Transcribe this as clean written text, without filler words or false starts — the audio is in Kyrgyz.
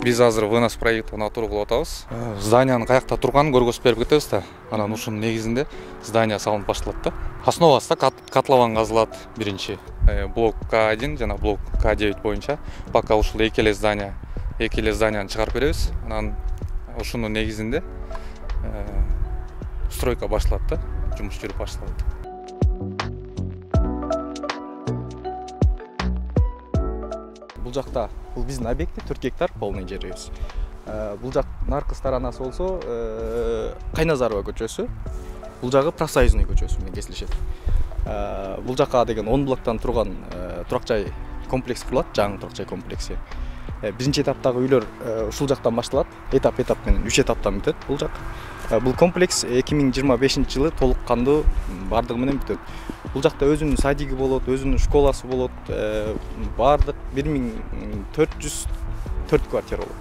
Биз азыр ВНС проектына отургулап атабыз. Зданиянын каякта турганын көргөзүп берип кетебиз да. Анан ушунун негизинде здание салынып башталат да. Основасында котлован казылат биринчи. Блок К1 жана блок К9 боюнча пока ушул эки эле зданияны чыгарып беребиз. Анан ушунун негизинде стройка башталат да. Жумуш жүрүп башталат. Бул жакта бул биздин объекти 4 гектар полный жерибиз. Бул жак наркы сторонасы болсо Кайназарова көчөсү. Бул жагы Профсоюзный көчөсү менен кесилишет. Бул жакка деген 10 блоктон турган турак жай комплекс курулат, жаңы турак жай комплекси. Биринчи этаптагы үйлөр ушул жактан башталат. Этап менен 3 этаптан бүтөт бул жак. Бул комплекс 2025-жылы толук кандуу бардыгы менен бүтөт. Бул жакта өзүнүн садиги болот, өзүнүн школасы болот. Бардык 1404 квартира болот.